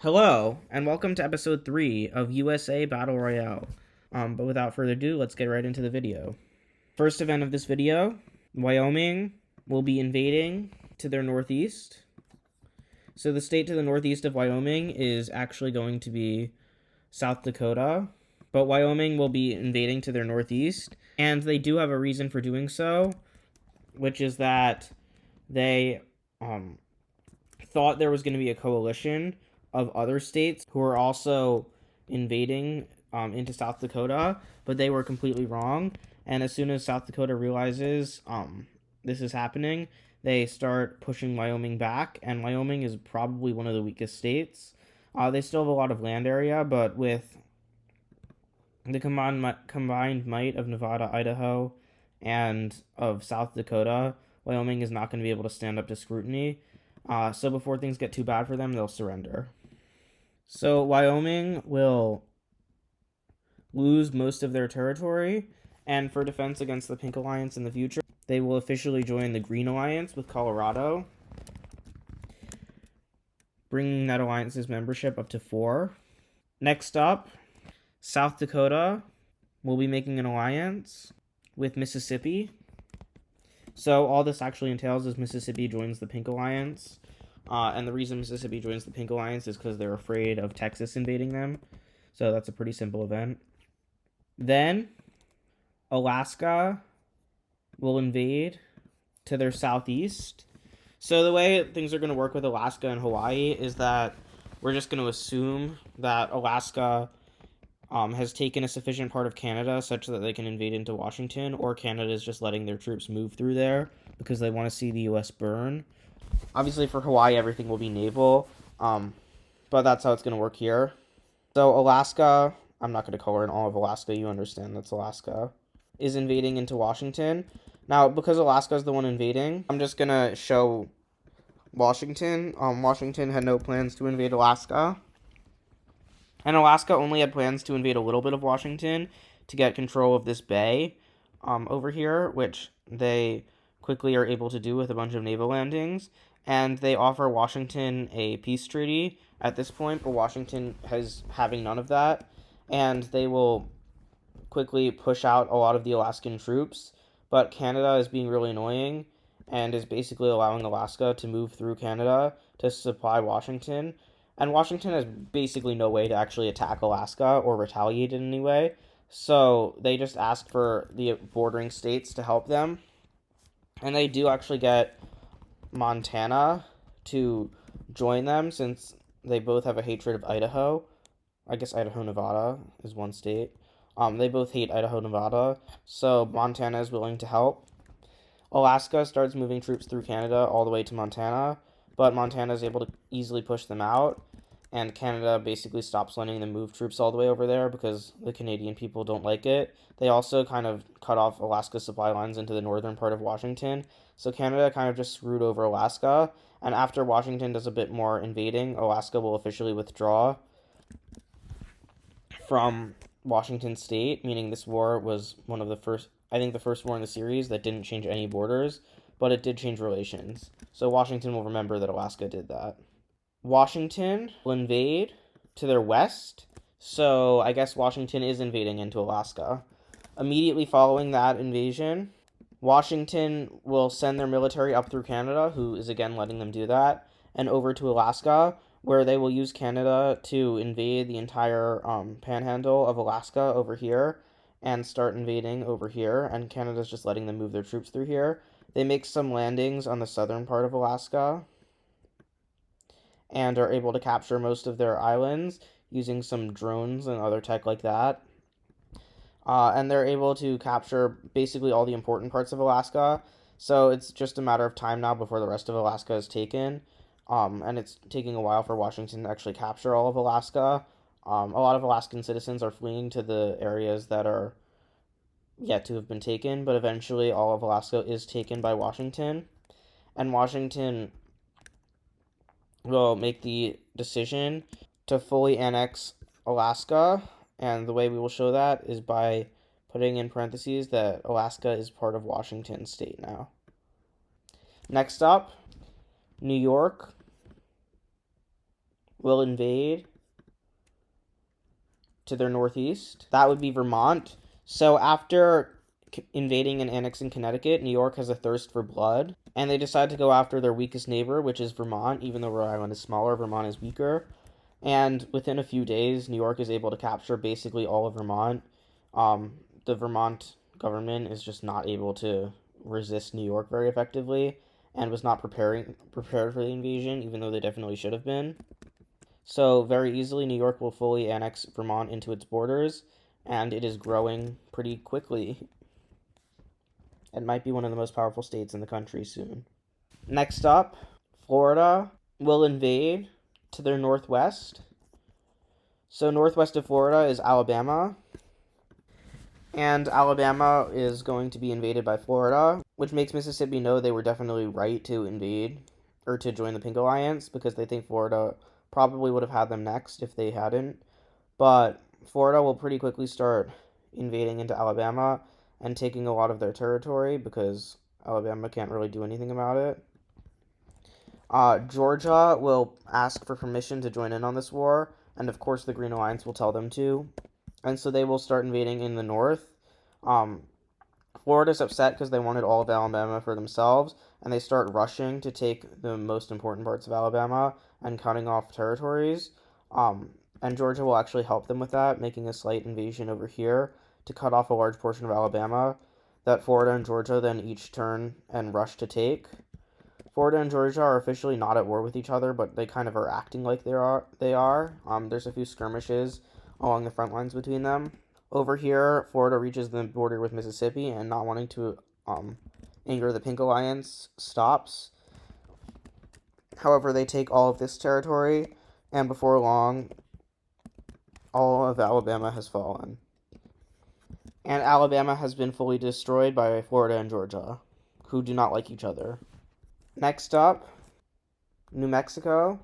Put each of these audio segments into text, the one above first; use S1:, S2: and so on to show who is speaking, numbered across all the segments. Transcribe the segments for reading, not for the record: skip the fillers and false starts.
S1: Hello, and welcome to episode 3 of USA Battle Royale. But without further ado, let's get right into the video. First event of this video, Wyoming will be invading to their northeast. So the state to the northeast of Wyoming is actually going to be South Dakota, but Wyoming will be invading to their northeast, and they do have a reason for doing so, which is that they thought there was going to be a coalition of other states who are also invading into South Dakota, but they were completely wrong. And as soon as South Dakota realizes this is happening, they start pushing Wyoming back, and Wyoming is probably one of the weakest states. They still have a lot of land area, but with the combined might of Nevada, Idaho, and of South Dakota, Wyoming is not going to be able to stand up to scrutiny. So before things get too bad for them, they'll surrender. So Wyoming will lose most of their territory, and for defense against the Pink Alliance in the future, they will officially join the Green Alliance with Colorado, bringing that alliance's membership up to 4. Next up, South Dakota will be making an alliance with Mississippi. So all this actually entails is Mississippi joins the Pink Alliance. And the reason Mississippi joins the Pink Alliance is because they're afraid of Texas invading them. So that's a pretty simple event. Then Alaska will invade to their southeast. So the way things are going to work with Alaska and Hawaii is that we're just going to assume that Alaska has taken a sufficient part of Canada such that they can invade into Washington, or Canada is just letting their troops move through there because they want to see the U.S. burn. Obviously, for Hawaii, everything will be naval, but that's how it's going to work here. So Alaska, I'm not going to color in all of Alaska, you understand that's Alaska, is invading into Washington. Now, because Alaska is the one invading, I'm just going to show Washington. Washington had no plans to invade Alaska. And Alaska only had plans to invade a little bit of Washington to get control of this bay over here, which they quickly are able to do with a bunch of naval landings. And they offer Washington a peace treaty at this point, but Washington is having none of that. And they will quickly push out a lot of the Alaskan troops. But Canada is being really annoying and is basically allowing Alaska to move through Canada to supply Washington. And Washington has basically no way to actually attack Alaska or retaliate in any way. So they just ask for the bordering states to help them. And they do actually get Montana to join them since they both have a hatred of Idaho. I guess Idaho, Nevada is one state. They both hate Idaho, Nevada. So Montana is willing to help. Alaska starts moving troops through Canada all the way to Montana, but Montana is able to easily push them out, and Canada basically stops letting them move troops all the way over there because the Canadian people don't like it. They also kind of cut off Alaska's supply lines into the northern part of Washington, so Canada kind of just screwed over Alaska, and after Washington does a bit more invading, Alaska will officially withdraw from Washington state, meaning this war was one of the first, I think the first war in the series that didn't change any borders, but it did change relations. So Washington will remember that Alaska did that. Washington will invade to their west, so I guess Washington is invading into Alaska. Immediately following that invasion, Washington will send their military up through Canada, who is again letting them do that, and over to Alaska, where they will use Canada to invade the entire panhandle of Alaska over here and start invading over here, and Canada's just letting them move their troops through here. They make some landings on the southern part of Alaska and are able to capture most of their islands using some drones and other tech like that. And they're able to capture basically all the important parts of Alaska. So it's just a matter of time now before the rest of Alaska is taken. And it's taking a while for Washington to actually capture all of Alaska. A lot of Alaskan citizens are fleeing to the areas that are yet to have been taken, but eventually all of Alaska is taken by Washington. And Washington will make the decision to fully annex Alaska, and the way we will show that is by putting in parentheses that Alaska is part of Washington state now. Next up, New York will invade to their northeast. That would be Vermont. So after invading and annexing Connecticut, New York has a thirst for blood, and they decide to go after their weakest neighbor, which is Vermont. Even though Rhode Island is smaller, Vermont is weaker. And within a few days, New York is able to capture basically all of Vermont. The Vermont government is just not able to resist New York very effectively, and was not prepared for the invasion, even though they definitely should have been. So very easily, New York will fully annex Vermont into its borders, and it is growing pretty quickly. It might be one of the most powerful states in the country soon. Next up, Florida will invade to their northwest. So northwest of Florida is Alabama, and Alabama is going to be invaded by Florida, which makes Mississippi know they were definitely right to invade or to join the Pink Alliance, because they think Florida probably would have had them next if they hadn't. But Florida will pretty quickly start invading into Alabama and taking a lot of their territory, because Alabama can't really do anything about it. Georgia will ask for permission to join in on this war, and of course the Green Alliance will tell them to. And so they will start invading in the north. Florida's upset because they wanted all of Alabama for themselves, and they start rushing to take the most important parts of Alabama and cutting off territories. And Georgia will actually help them with that, making a slight invasion over here to cut off a large portion of Alabama that Florida and Georgia then each turn and rush to take. Florida and Georgia are officially not at war with each other, but they kind of are acting like they are. There's a few skirmishes along the front lines between them. Over here, Florida reaches the border with Mississippi, and not wanting to anger the Pink Alliance stops. However, they take all of this territory, and before long, all of Alabama has fallen. And Alabama has been fully destroyed by Florida and Georgia, who do not like each other. Next up, New Mexico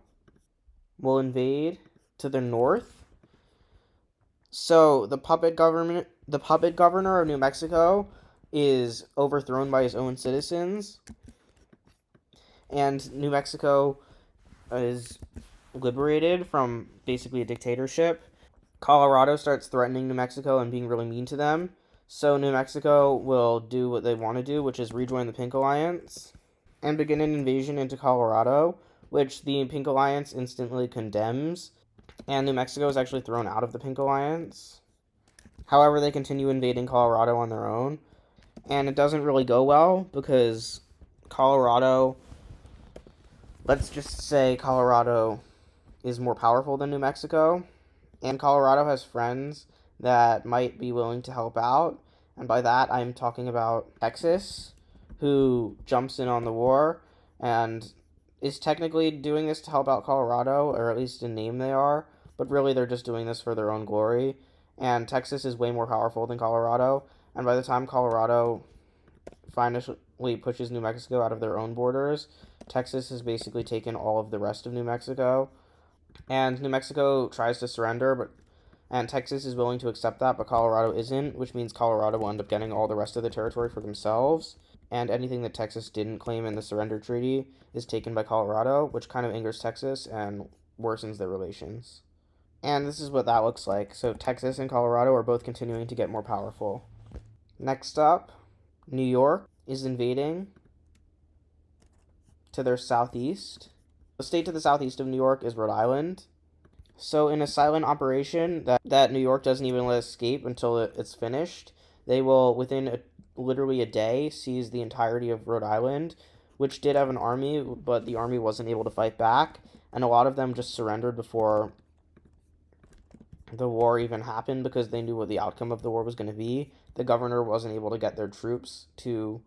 S1: will invade to the north. So the puppet governor of New Mexico is overthrown by his own citizens, and New Mexico is liberated from basically a dictatorship. Colorado starts threatening New Mexico and being really mean to them. So New Mexico will do what they want to do, which is rejoin the Pink Alliance and begin an invasion into Colorado, which the Pink Alliance instantly condemns, and New Mexico is actually thrown out of the Pink Alliance. However, they continue invading Colorado on their own, and it doesn't really go well because Colorado, let's just say Colorado is more powerful than New Mexico, and Colorado has friends that might be willing to help out, and by that I'm talking about Texas, who jumps in on the war and is technically doing this to help out Colorado, or at least in name they are, but really they're just doing this for their own glory. And Texas is way more powerful than Colorado, and by the time Colorado finally pushes New Mexico out of their own borders, Texas has basically taken all of the rest of New Mexico, and New Mexico tries to surrender, and Texas is willing to accept that, but Colorado isn't, which means Colorado will end up getting all the rest of the territory for themselves, and anything that Texas didn't claim in the surrender treaty is taken by Colorado, which kind of angers Texas and worsens their relations. And this is what that looks like. So Texas and Colorado are both continuing to get more powerful. Next up, New York is invading to their southeast. The state to the southeast of New York is Rhode Island. So in a silent operation that New York doesn't even let escape until it's finished, they will, within literally a day, seize the entirety of Rhode Island, which did have an army, but the army wasn't able to fight back, and a lot of them just surrendered before the war even happened because they knew what the outcome of the war was going to be. The governor wasn't able to get their troops to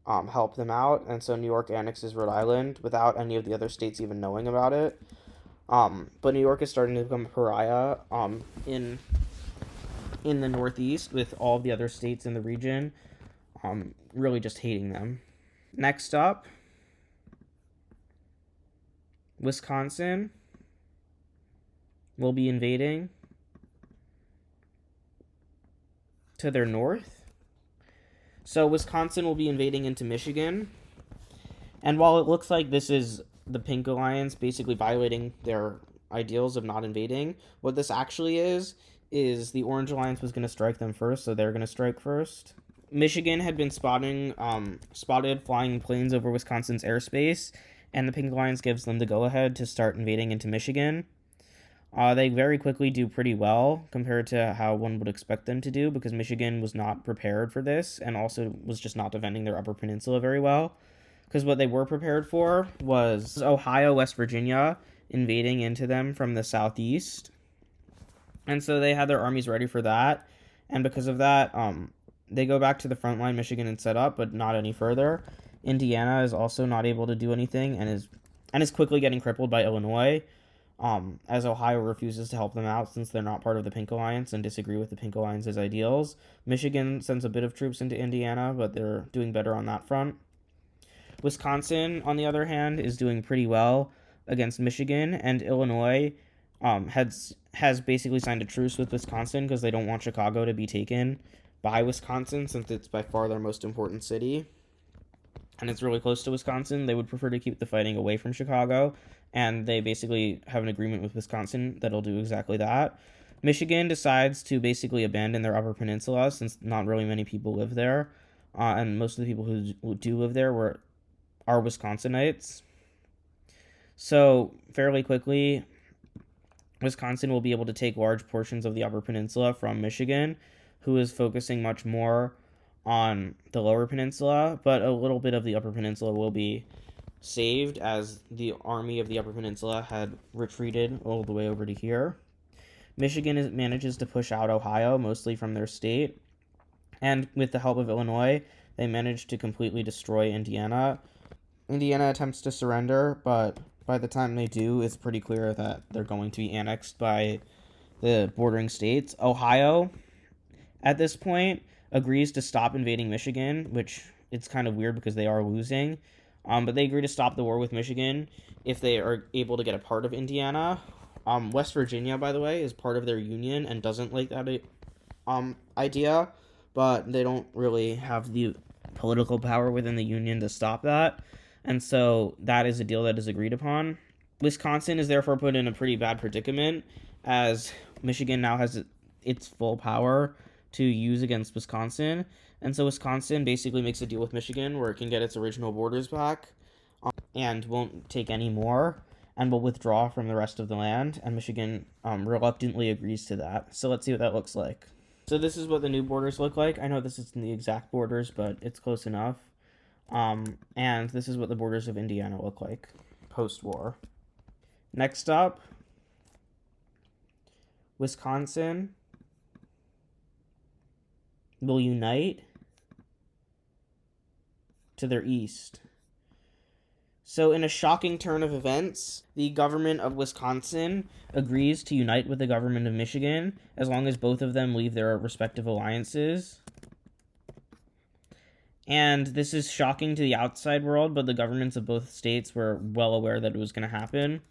S1: help them out, and so New York annexes Rhode Island without any of the other states even knowing about it. But New York is starting to become a pariah in the Northeast, with all of the other states in the region really just hating them. Next up, Wisconsin will be invading to their north. So Wisconsin will be invading into Michigan. And while it looks like this is the Pink Alliance basically violating their ideals of not invading. What this actually is the Orange Alliance was going to strike them first, so they're going to strike first. Michigan had been spotted flying planes over Wisconsin's airspace, and the Pink Alliance gives them the go-ahead to start invading into Michigan. They very quickly do pretty well compared to how one would expect them to do, because Michigan was not prepared for this and also was just not defending their Upper Peninsula very well. Because what they were prepared for was Ohio, West Virginia invading into them from the southeast. And so they had their armies ready for that. And because of that, they go back to the front line Michigan and set up, but not any further. Indiana is also not able to do anything and is quickly getting crippled by Illinois, as Ohio refuses to help them out since they're not part of the Pink Alliance and disagree with the Pink Alliance's ideals. Michigan sends a bit of troops into Indiana, but they're doing better on that front. Wisconsin, on the other hand, is doing pretty well against Michigan, and Illinois has basically signed a truce with Wisconsin because they don't want Chicago to be taken by Wisconsin, since it's by far their most important city, and it's really close to Wisconsin. They would prefer to keep the fighting away from Chicago, and they basically have an agreement with Wisconsin that'll do exactly that. Michigan decides to basically abandon their Upper Peninsula since not really many people live there, and most of the people who do live there are Wisconsinites. So fairly quickly, Wisconsin will be able to take large portions of the Upper Peninsula from Michigan, who is focusing much more on the Lower Peninsula, but a little bit of the Upper Peninsula will be saved as the army of the Upper Peninsula had retreated all the way over to here. Michigan manages to push out Ohio, mostly from their state, and with the help of Illinois, they manage to completely destroy Indiana. Indiana attempts to surrender, but by the time they do, it's pretty clear that they're going to be annexed by the bordering states. Ohio, at this point, agrees to stop invading Michigan, which it's kind of weird because they are losing. But they agree to stop the war with Michigan if they are able to get a part of Indiana. West Virginia, by the way, is part of their union and doesn't like that idea, but they don't really have the political power within the union to stop that. And so that is a deal that is agreed upon. Wisconsin is therefore put in a pretty bad predicament, as Michigan now has its full power to use against Wisconsin. And so Wisconsin basically makes a deal with Michigan where it can get its original borders back, and won't take any more, and will withdraw from the rest of the land. And Michigan reluctantly agrees to that. So let's see what that looks like. So this is what the new borders look like. I know this isn't the exact borders, but it's close enough. And this is what the borders of Indiana look like post-war. Next up, Wisconsin will unite to their east. So in a shocking turn of events, the government of Wisconsin agrees to unite with the government of Michigan as long as both of them leave their respective alliances. And this is shocking to the outside world, but the governments of both states were well aware that it was going to happen.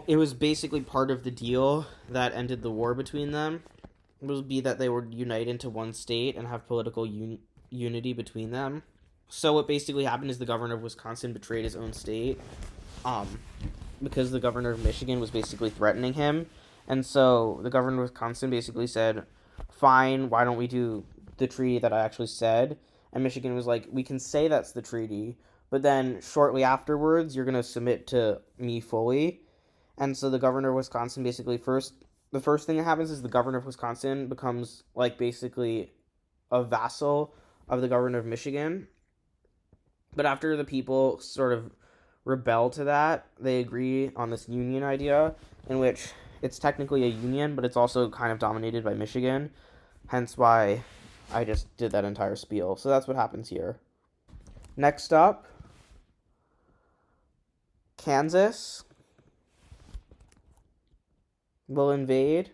S1: It was basically part of the deal that ended the war between them. It would be that they would unite into one state and have political unity between them. So what basically happened is the governor of Wisconsin betrayed his own state, because the governor of Michigan was basically threatening him. And so the governor of Wisconsin basically said, fine, why don't we do the treaty that I actually said? And Michigan was like, we can say that's the treaty, but then shortly afterwards, you're going to submit to me fully. And so the governor of Wisconsin basically the first thing that happens is the governor of Wisconsin becomes like basically a vassal of the governor of Michigan. But after the people sort of rebel to that, they agree on this union idea, in which it's technically a union, but it's also kind of dominated by Michigan. Hence why I just did that entire spiel. So that's what happens here. Next up, Kansas will invade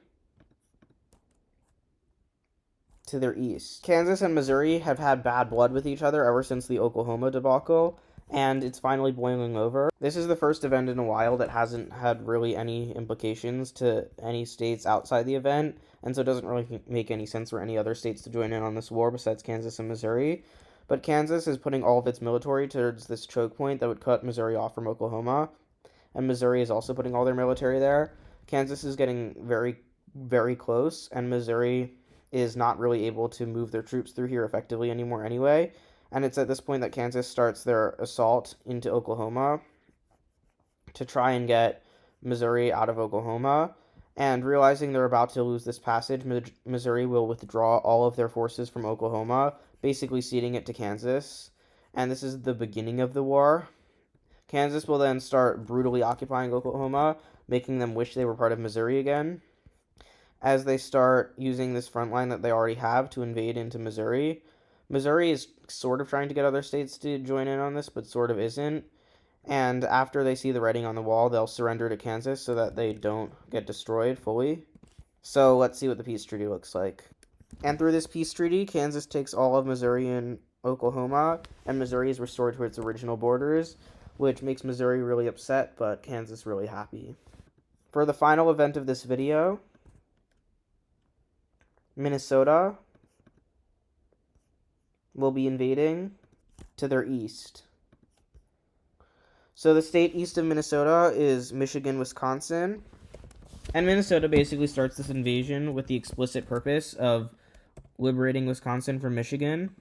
S1: to their east. Kansas and Missouri have had bad blood with each other ever since the Oklahoma debacle, and it's finally boiling over. This is the first event in a while that hasn't had really any implications to any states outside the event, and so it doesn't really make any sense for any other states to join in on this war besides Kansas and Missouri. But Kansas is putting all of its military towards this choke point that would cut Missouri off from Oklahoma, and Missouri is also putting all their military there. Kansas is getting very, very close, and Missouri is not really able to move their troops through here effectively anymore anyway. And it's at this point that Kansas starts their assault into Oklahoma to try and get Missouri out of Oklahoma. And realizing they're about to lose this passage, Missouri will withdraw all of their forces from Oklahoma, basically ceding it to Kansas. And this is the beginning of the war. Kansas will then start brutally occupying Oklahoma, making them wish they were part of Missouri again. As they start using this front line that they already have to invade into Missouri, Missouri is sort of trying to get other states to join in on this, but sort of isn't. And after they see the writing on the wall, they'll surrender to Kansas so that they don't get destroyed fully. So let's see what the peace treaty looks like. And through this peace treaty, Kansas takes all of Missouri and Oklahoma, and Missouri is restored to its original borders, which makes Missouri really upset, but Kansas really happy. For the final event of this video, Minnesota will be invading to their east. So the state east of Minnesota is Michigan, Wisconsin. And Minnesota basically starts this invasion with the explicit purpose of liberating Wisconsin from Michigan.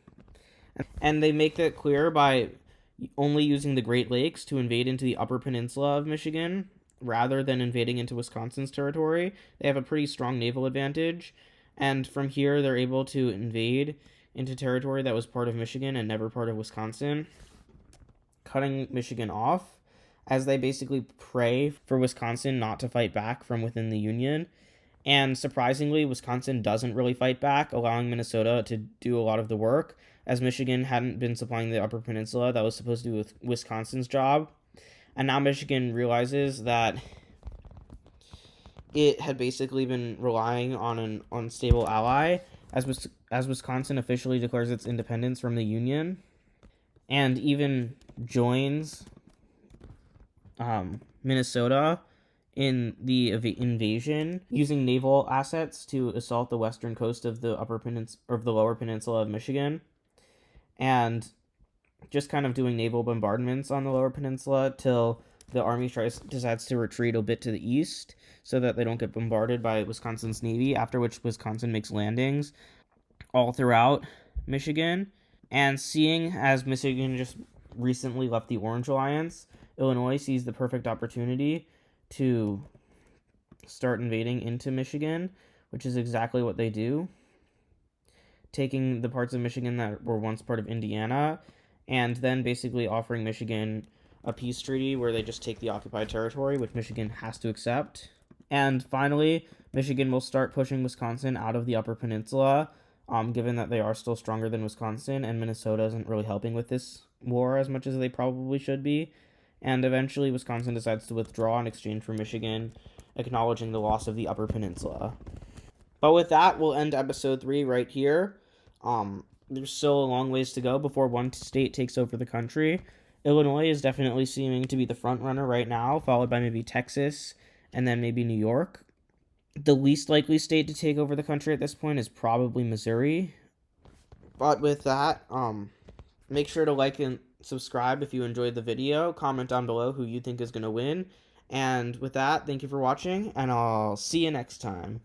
S1: And they make that clear by only using the Great Lakes to invade into the Upper Peninsula of Michigan rather than invading into Wisconsin's territory. They have a pretty strong naval advantage. And from here, they're able to invade into territory that was part of Michigan and never part of Wisconsin, cutting Michigan off as they basically pray for Wisconsin not to fight back from within the Union. And surprisingly, Wisconsin doesn't really fight back, allowing Minnesota to do a lot of the work, as Michigan hadn't been supplying the Upper Peninsula that was supposed to do with Wisconsin's job. And now Michigan realizes that it had basically been relying on an unstable ally as Wisconsin officially declares its independence from the Union and even joins Minnesota in the invasion, using naval assets to assault the western coast of the lower peninsula of Michigan, and just kind of doing naval bombardments on the lower peninsula till the army decides to retreat a bit to the east so that they don't get bombarded by Wisconsin's navy, after which Wisconsin makes landings all throughout Michigan. And seeing as Michigan just recently left the Orange Alliance, Illinois sees the perfect opportunity to start invading into Michigan, which is exactly what they do, taking the parts of Michigan that were once part of Indiana, and then basically offering Michigan a peace treaty where they just take the occupied territory, which Michigan has to accept. And finally, Michigan will start pushing Wisconsin out of the Upper Peninsula, given that they are still stronger than Wisconsin, and Minnesota isn't really helping with this war as much as they probably should be. And eventually, Wisconsin decides to withdraw in exchange for Michigan, acknowledging the loss of the Upper Peninsula. But with that, we'll end episode 3 right here. There's still a long ways to go before one state takes over the country. Illinois is definitely seeming to be the front runner right now, followed by maybe Texas, and then maybe New York. The least likely state to take over the country at this point is probably Missouri. But with that, make sure to like and subscribe if you enjoyed the video. Comment down below who you think is going to win. And with that, thank you for watching, and I'll see you next time.